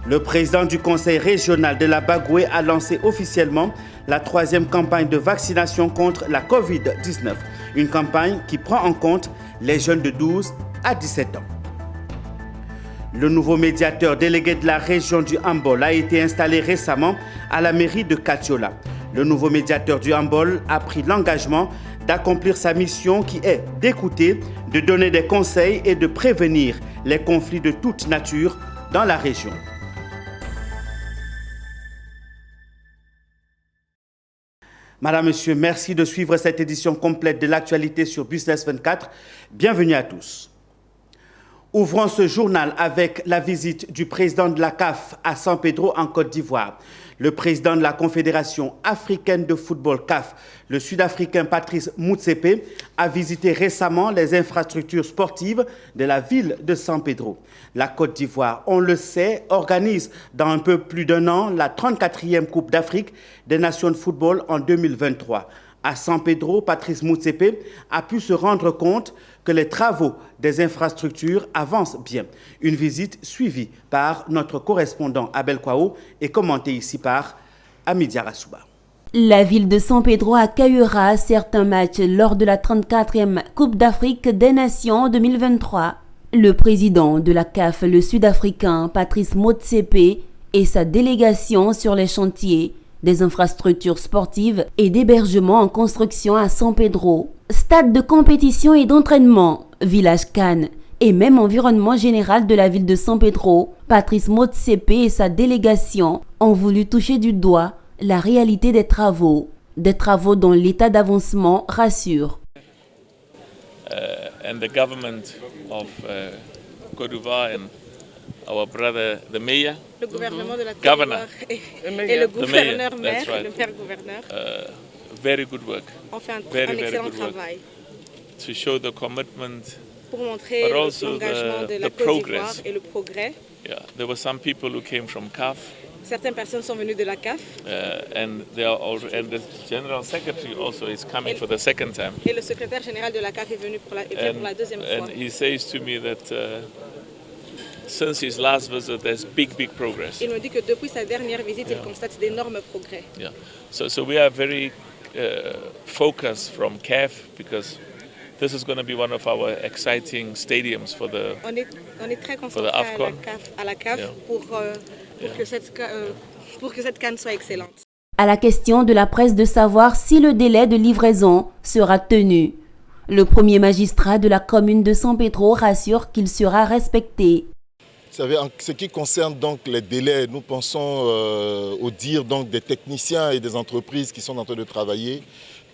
Le président du conseil régional de la Bagoué a lancé officiellement la 3e campagne de vaccination contre la Covid-19. Une campagne qui prend en compte les jeunes de 12 à 17 ans. Le nouveau médiateur délégué de la région du handball a été installé récemment à la mairie de Katiola. Le nouveau médiateur du handball a pris l'engagement d'accomplir sa mission qui est d'écouter, de donner des conseils et de prévenir les conflits de toute nature dans la région. Madame, Monsieur, merci de suivre cette édition complète de l'actualité sur Business 24. Bienvenue à tous. Ouvrons ce journal avec la visite du président de la CAF à San Pedro en Côte d'Ivoire. Le président de la Confédération africaine de football CAF, le Sud-Africain Patrice Motsepe, a visité récemment les infrastructures sportives de la ville de San Pedro. La Côte d'Ivoire, on le sait, organise dans un peu plus d'un an la 34e Coupe d'Afrique des Nations de football en 2023. À San Pedro, Patrice Motsepe a pu se rendre compte que les travaux des infrastructures avancent bien. Une visite suivie par notre correspondant Abel Kwao et commentée ici par Amidia Rassouba. La ville de San Pedro accueillera certains matchs lors de la 34e Coupe d'Afrique des Nations 2023. Le président de la CAF, le Sud-Africain Patrice Motsepe, et sa délégation sur les chantiers des infrastructures sportives et d'hébergement en construction à San Pedro. Stade de compétition et d'entraînement, village Cannes et même environnement général de la ville de San Pedro, Patrice Motsepe et sa délégation ont voulu toucher du doigt la réalité des travaux dont l'état d'avancement rassure. And the government of Côte d'Ivoire and our brother, the mayor, le gouvernement de la Côte d'Ivoire et le gouverneur maire, right. Le maire gouverneur, very good work. On fait un very excellent good travail. Work. To show the commitment, pour montrer l'engagement de la Côte d'Ivoire et le progrès. Yeah, there were some people who came from CAF. Certaines personnes sont venues de la CAF. And the general secretary also is coming for the second time. Et le secrétaire général de la CAF est venu pour la deuxième fois. And he says to me that since his last visit, there's big progress. Il nous dit que depuis sa dernière visite, il constate d'énormes progrès. Yeah. So we are very focused from CAF because this is going to be one of our exciting stadiums for the On est très concentré à la CAF pour que cette CAN soit excellente. À la question de la presse de savoir si le délai de livraison sera tenu, le premier magistrat de la commune de San Pedro rassure qu'il sera respecté. Vous savez, en ce qui concerne donc les délais, nous pensons au dire donc des techniciens et des entreprises qui sont en train de travailler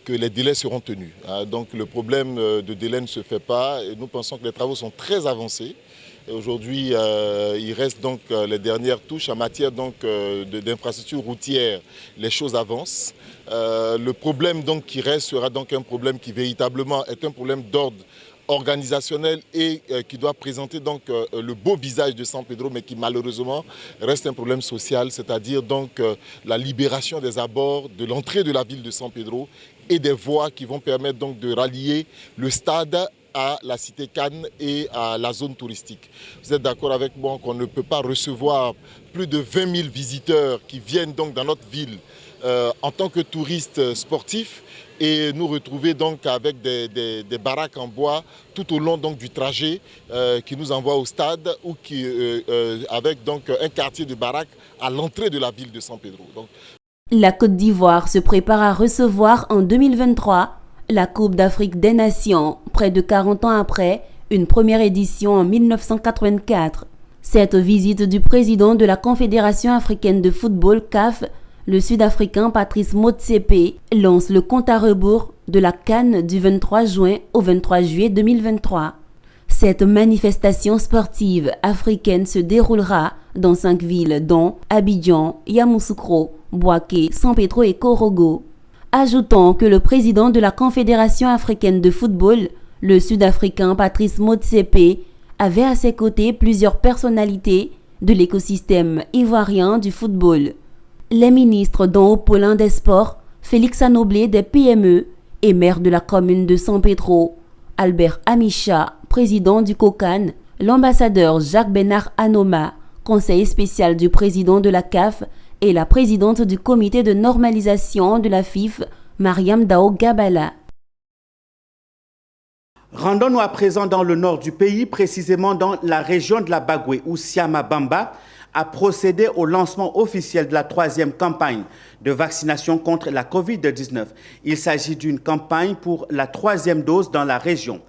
que les délais seront tenus. Donc le problème de délai ne se fait pas et nous pensons que les travaux sont très avancés. Aujourd'hui, il reste donc les dernières touches en matière d'infrastructures routières. Les choses avancent. Le problème donc qui reste sera donc un problème qui véritablement est un problème d'ordre organisationnel et qui doit présenter donc le beau visage de San Pedro, mais qui malheureusement reste un problème social, c'est-à-dire donc la libération des abords de l'entrée de la ville de San Pedro et des voies qui vont permettre donc de rallier le stade à la cité Cannes et à la zone touristique. Vous êtes d'accord avec moi qu'on ne peut pas recevoir plus de 20 000 visiteurs qui viennent donc dans notre ville en tant que touristes sportifs et nous retrouver donc avec des baraques en bois tout au long donc du trajet qui nous envoie au stade ou avec donc un quartier de baraques à l'entrée de la ville de San Pedro. Donc, la Côte d'Ivoire se prépare à recevoir en 2023 la Coupe d'Afrique des Nations, près de 40 ans après une première édition en 1984. Cette visite du président de la Confédération africaine de football CAF, le Sud-Africain Patrice Motsepe, lance le compte à rebours de la CAN du 23 juin au 23 juillet 2023. Cette manifestation sportive africaine se déroulera dans 5 villes dont Abidjan, Yamoussoukro, Bouaké, San Pedro et Korogo. Ajoutons que le président de la Confédération africaine de football, le Sud-Africain Patrice Motsepe, avait à ses côtés plusieurs personnalités de l'écosystème ivoirien du football. Les ministres dont Paulin des Sports, Félix Anoblé des PME et maire de la commune de San Pedro, Albert Amicha, président du COCAN, l'ambassadeur Jacques Bénard Anoma, conseiller spécial du président de la CAF et la présidente du comité de normalisation de la FIF, Mariam Dao Gabala. Rendons-nous à présent dans le nord du pays, précisément dans la région de la Bagoué, où Siama Bamba a procédé au lancement officiel de la 3e campagne de vaccination contre la Covid-19. Il s'agit d'une campagne pour la 3e dose dans la région.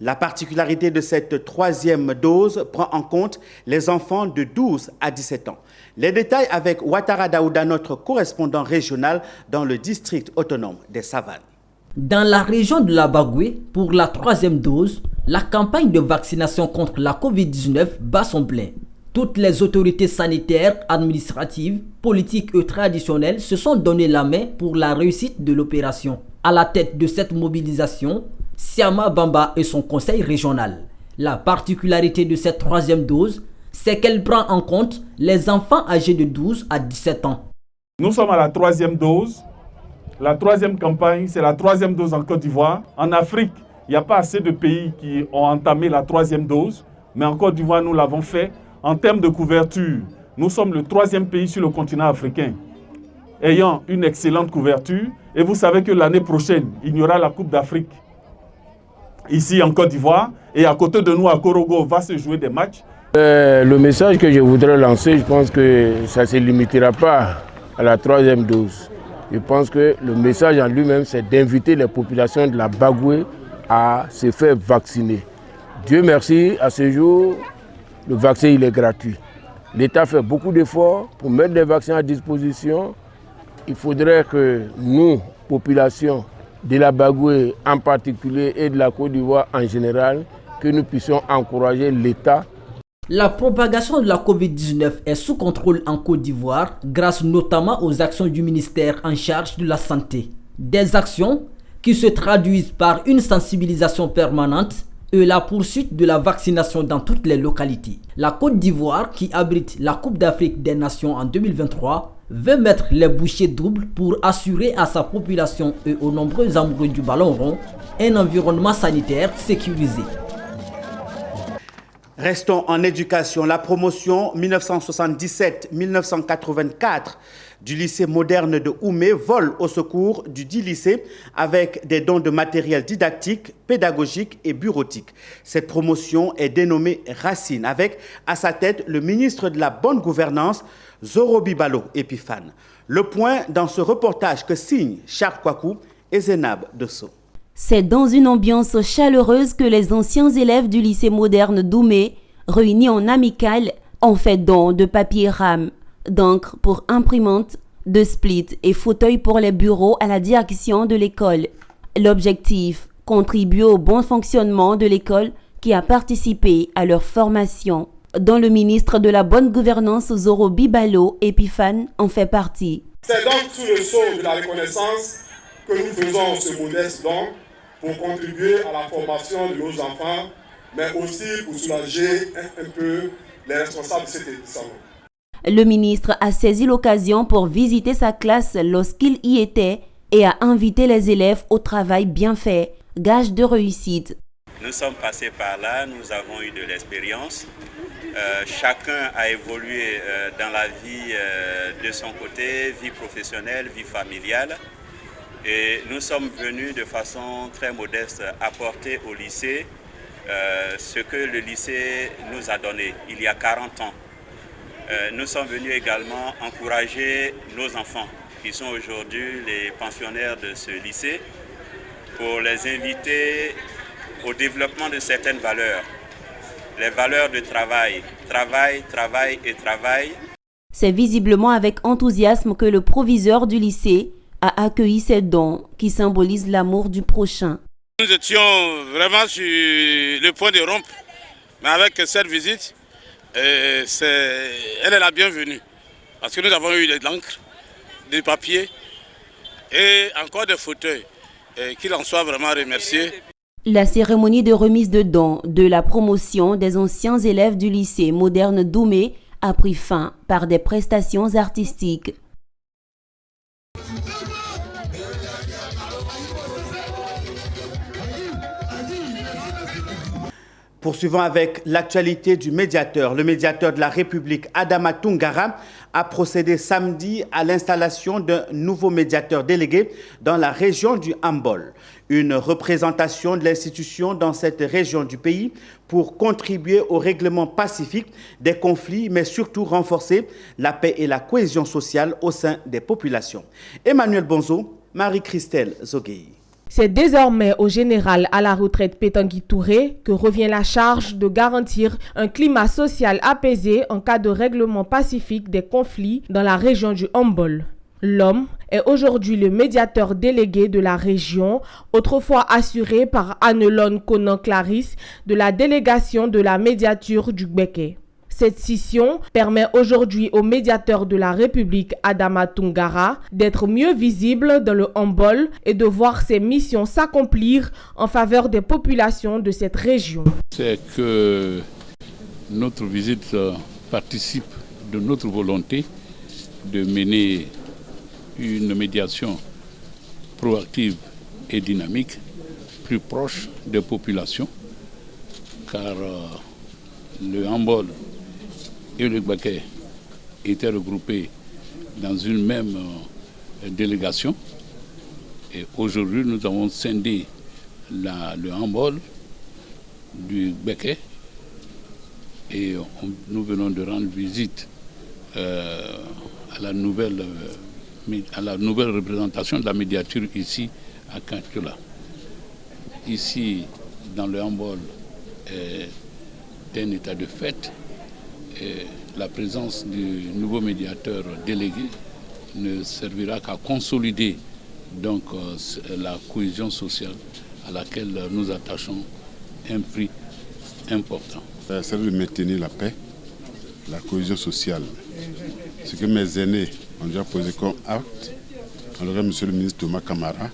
La particularité de cette 3e dose prend en compte les enfants de 12 à 17 ans. Les détails avec Ouattara Daouda, notre correspondant régional dans le district autonome des Savanes. Dans la région de la Bagoué, pour la 3e dose, la campagne de vaccination contre la Covid-19 bat son plein. Toutes les autorités sanitaires, administratives, politiques et traditionnelles se sont donné la main pour la réussite de l'opération. À la tête de cette mobilisation, Siama Bamba et son conseil régional. La particularité de cette 3e dose, c'est qu'elle prend en compte les enfants âgés de 12 à 17 ans. Nous sommes à la 3e dose. La 3e campagne, c'est la 3e dose en Côte d'Ivoire. En Afrique, il n'y a pas assez de pays qui ont entamé la 3e dose, mais en Côte d'Ivoire, nous l'avons fait. En termes de couverture, nous sommes le 3e pays sur le continent africain ayant une excellente couverture. Et vous savez que l'année prochaine, il y aura la Coupe d'Afrique ici en Côte d'Ivoire. Et à côté de nous, à Korogo, va se jouer des matchs. Le message que je voudrais lancer, je pense que ça ne se limitera pas à la 3e dose. Je pense que le message en lui-même, c'est d'inviter les populations de la Bagoué à se faire vacciner. Dieu merci, à ce jour, le vaccin il est gratuit. L'État fait beaucoup d'efforts pour mettre des vaccins à disposition. Il faudrait que nous, population de la Bagoué en particulier et de la Côte d'Ivoire en général, que nous puissions encourager l'État. La propagation de la Covid-19 est sous contrôle en Côte d'Ivoire grâce notamment aux actions du ministère en charge de la santé. Des actions qui se traduisent par une sensibilisation permanente et la poursuite de la vaccination dans toutes les localités. La Côte d'Ivoire, qui abrite la Coupe d'Afrique des Nations en 2023, veut mettre les bouchées doubles pour assurer à sa population et aux nombreux amoureux du ballon rond un environnement sanitaire sécurisé. Restons en éducation. La promotion 1977-1984 du lycée moderne de Oumé vole au secours du dit lycée avec des dons de matériel didactique, pédagogique et bureautique. Cette promotion est dénommée Racine avec à sa tête le ministre de la Bonne Gouvernance, Zorobi Balo Epifane. Le point dans ce reportage que signent Charles Kouakou et Zénab Dosso. C'est dans une ambiance chaleureuse que les anciens élèves du lycée moderne d'Oumé, réunis en amicale, ont fait don de papier rame, d'encre pour imprimante, de splits et fauteuils pour les bureaux à la direction de l'école. L'objectif, contribuer au bon fonctionnement de l'école qui a participé à leur formation, dont le ministre de la Bonne Gouvernance Zorobi Balo Epifane en fait partie. C'est donc sous le sceau de la reconnaissance que nous faisons ce modeste don pour contribuer à la formation de nos enfants, mais aussi pour soulager un peu les responsables de cet établissement. Le ministre a saisi l'occasion pour visiter sa classe lorsqu'il y était et a invité les élèves au travail bien fait, gage de réussite. Nous sommes passés par là, nous avons eu de l'expérience. Chacun a évolué dans la vie de son côté, vie professionnelle, vie familiale. Et nous sommes venus de façon très modeste apporter au lycée ce que le lycée nous a donné il y a 40 ans. Nous sommes venus également encourager nos enfants qui sont aujourd'hui les pensionnaires de ce lycée pour les inviter au développement de certaines valeurs. Les valeurs de travail, travail, travail et travail. C'est visiblement avec enthousiasme que le proviseur du lycée a accueilli ces dons qui symbolisent l'amour du prochain. Nous étions vraiment sur le point de rompre, mais avec cette visite, elle est la bienvenue. Parce que nous avons eu de l'encre, des papiers et encore des fauteuils. Qu'il en soit vraiment remercié. La cérémonie de remise de dons de la promotion des anciens élèves du lycée moderne d'Oumé a pris fin par des prestations artistiques. Poursuivons avec l'actualité du médiateur. Le médiateur de la République, Adama Toungara, a procédé samedi à l'installation d'un nouveau médiateur délégué dans la région du Hambol. Une représentation de l'institution dans cette région du pays pour contribuer au règlement pacifique des conflits, mais surtout renforcer la paix et la cohésion sociale au sein des populations. Emmanuel Bonzo, Marie-Christelle Zogueï. C'est désormais au général à la retraite Pétangui Touré que revient la charge de garantir un climat social apaisé en cas de règlement pacifique des conflits dans la région du Hambol. L'homme est aujourd'hui le médiateur délégué de la région, autrefois assuré par Annelone Conan-Clarisse de la délégation de la médiature du Gbeke. Cette scission permet aujourd'hui au médiateur de la République, Adama Toungara, d'être mieux visible dans le Hambol et de voir ses missions s'accomplir en faveur des populations de cette région. C'est que notre visite participe de notre volonté de mener une médiation proactive et dynamique, plus proche des populations, car le Hambol et le Gbeke étaient regroupés dans une même délégation. Et aujourd'hui, nous avons scindé le Hambol du Gbeke et nous venons de rendre visite à la nouvelle représentation de la médiature ici à Kantiola. Ici, dans le Hambol, est un état de fait. Et la présence du nouveau médiateur délégué ne servira qu'à consolider donc la cohésion sociale à laquelle nous attachons un prix important. Ça sert de maintenir la paix, la cohésion sociale. Ce que mes aînés ont déjà posé comme acte, on aurait M. le ministre Thomas Camara,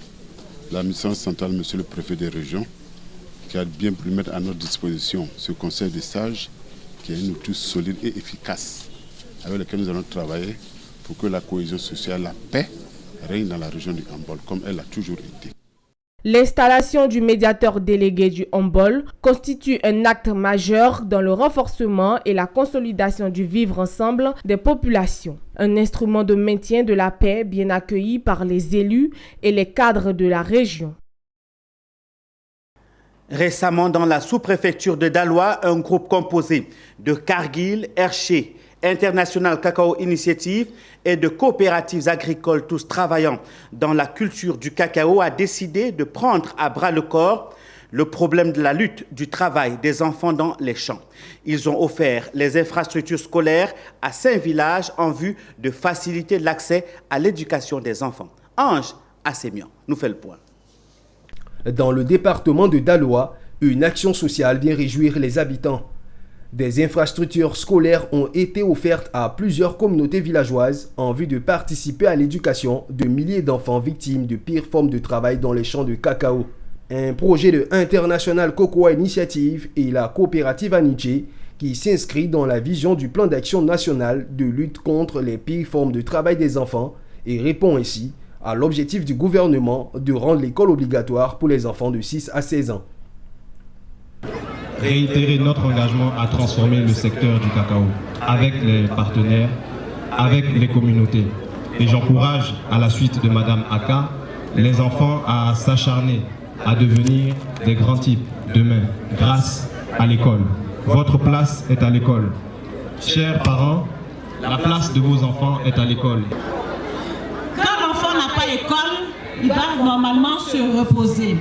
l'administration centrale, M. le préfet des régions, qui a bien voulu mettre à notre disposition ce conseil des sages qui est une outil solide et efficace avec lequel nous allons travailler pour que la cohésion sociale, la paix règne dans la région du Hambol comme elle a toujours été. L'installation du médiateur délégué du Hambol constitue un acte majeur dans le renforcement et la consolidation du vivre ensemble des populations. Un instrument de maintien de la paix bien accueilli par les élus et les cadres de la région. Récemment, dans la sous-préfecture de Daloa, un groupe composé de Cargill, Hershey, International Cacao Initiative et de coopératives agricoles tous travaillant dans la culture du cacao a décidé de prendre à bras le corps le problème de la lutte du travail des enfants dans les champs. Ils ont offert les infrastructures scolaires à 5 villages en vue de faciliter l'accès à l'éducation des enfants. Ange Assémian nous fait le point. Dans le département de Daloa, une action sociale vient réjouir les habitants. Des infrastructures scolaires ont été offertes à plusieurs communautés villageoises en vue de participer à l'éducation de milliers d'enfants victimes de pires formes de travail dans les champs de cacao. Un projet de International Cocoa Initiative et la coopérative Aniche qui s'inscrit dans la vision du plan d'action national de lutte contre les pires formes de travail des enfants et répond ainsi à l'objectif du gouvernement de rendre l'école obligatoire pour les enfants de 6 à 16 ans. Réitérer notre engagement à transformer le secteur du cacao avec les partenaires, avec les communautés. Et j'encourage, à la suite de Madame Aka, les enfants à s'acharner, à devenir des grands types demain, grâce à l'école. Votre place est à l'école. Chers parents, la place de vos enfants est à l'école. Quand l'enfant n'a pas l'école, il va normalement se reposer.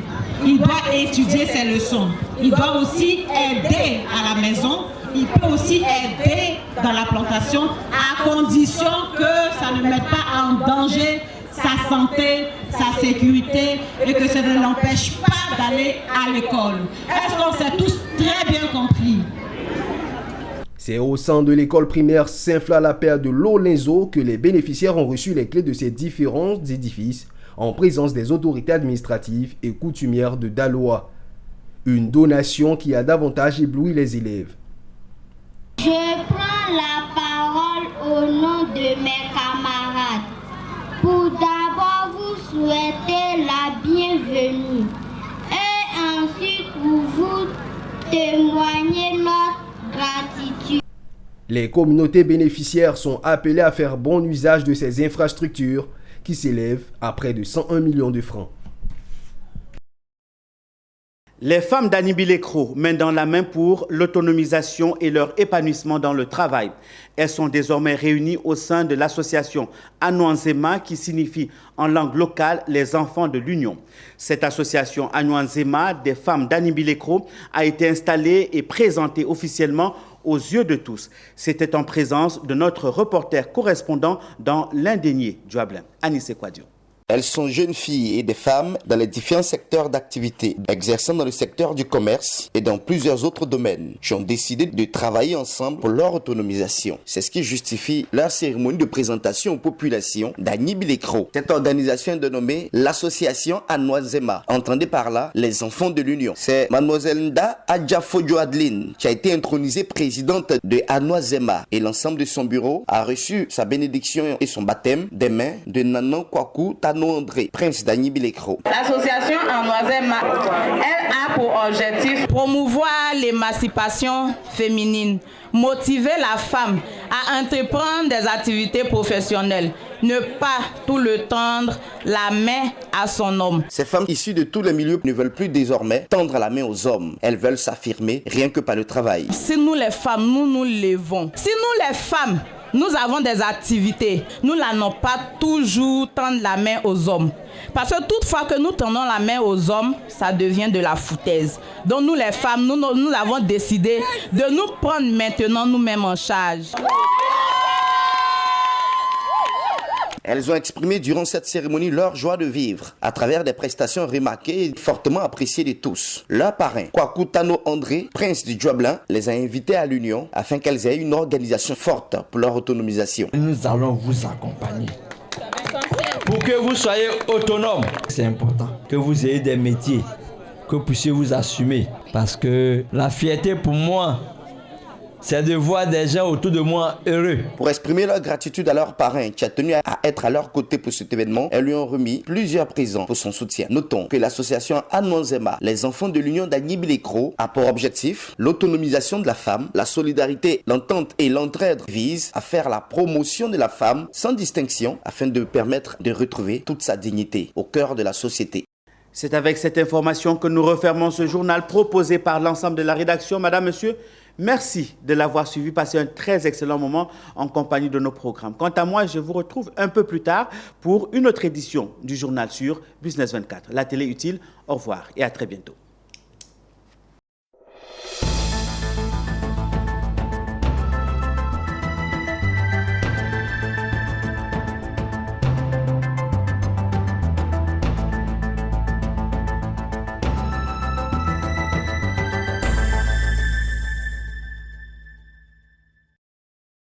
Il doit étudier ses leçons. Il doit aussi aider à la maison. Il peut aussi aider dans la plantation à condition que ça ne mette pas en danger sa santé, sa sécurité et que ça ne l'empêche pas d'aller à l'école. Est-ce qu'on s'est tous très bien compris? C'est au sein de l'école primaire Saint-Fla-la-Paix de Lolenzo que les bénéficiaires ont reçu les clés de ces différents édifices en présence des autorités administratives et coutumières de Daloa. Une donation qui a davantage ébloui les élèves. Je prends la parole au nom de mes camarades pour d'abord vous souhaiter la bienvenue et ensuite pour vous témoigner Les communautés bénéficiaires sont appelées à faire bon usage de ces infrastructures qui s'élèvent à près de 101 millions de francs. Les femmes d'Anibi-Lécro mènent dans la main pour l'autonomisation et leur épanouissement dans le travail. Elles sont désormais réunies au sein de l'association Anouanzema qui signifie en langue locale les enfants de l'Union. Cette association Anouanzema des femmes d'Anibi-Lécro a été installée et présentée officiellement aux yeux de tous. C'était en présence de notre reporter correspondant dans l'Indénié Djuablin, Anissé Kouadio. Elles sont jeunes filles et des femmes dans les différents secteurs d'activité, exerçant dans le secteur du commerce et dans plusieurs autres domaines, qui ont décidé de travailler ensemble pour leur autonomisation. C'est ce qui justifie leur cérémonie de présentation aux populations d'Anibi-Lécro. Cette organisation est dénommée l'association Anouanzema. Entendez par là les enfants de l'Union. C'est Mademoiselle Nda Adjafodjo Adeline qui a été intronisée présidente de Anouanzema et l'ensemble de son bureau a reçu sa bénédiction et son baptême des mains de Nanan Kwaku Tano André, prince d'Anibi-Lécro. L'association Anouanzema, elle a pour objectif promouvoir l'émancipation féminine, motiver la femme à entreprendre des activités professionnelles, ne pas tout le tendre la main à son homme. Ces femmes issues de tous les milieux ne veulent plus désormais tendre la main aux hommes. Elles veulent s'affirmer rien que par le travail. Si nous les femmes, nous levons. Si nous les femmes, nous avons des activités, nous n'allons pas toujours tendre la main aux hommes. Parce que toutefois que nous tendons la main aux hommes, ça devient de la foutaise. Donc nous les femmes, nous avons décidé de nous prendre maintenant nous-mêmes en charge. Elles ont exprimé durant cette cérémonie leur joie de vivre à travers des prestations remarquées et fortement appréciées de tous. Leur parrain, Kwaku Tano André, prince du Djuablin, les a invités à l'Union afin qu'elles aient une organisation forte pour leur autonomisation. Nous allons vous accompagner pour que vous soyez autonomes. C'est important que vous ayez des métiers, que vous puissiez vous assumer. Parce que la fierté pour moi, c'est de voir des gens autour de moi heureux. Pour exprimer leur gratitude à leur parrain qui a tenu à être à leur côté pour cet événement, elles lui ont remis plusieurs présents pour son soutien. Notons que l'association Anouanzema, les enfants de l'Union d'Anibi-Lécro, a pour objectif l'autonomisation de la femme, la solidarité, l'entente et l'entraide vise à faire la promotion de la femme sans distinction afin de permettre de retrouver toute sa dignité au cœur de la société. C'est avec cette information que nous refermons ce journal proposé par l'ensemble de la rédaction. Madame, Monsieur, merci de l'avoir suivi. Passez un très excellent moment en compagnie de nos programmes. Quant à moi, je vous retrouve un peu plus tard pour une autre édition du journal sur Business 24. La télé utile, au revoir et à très bientôt.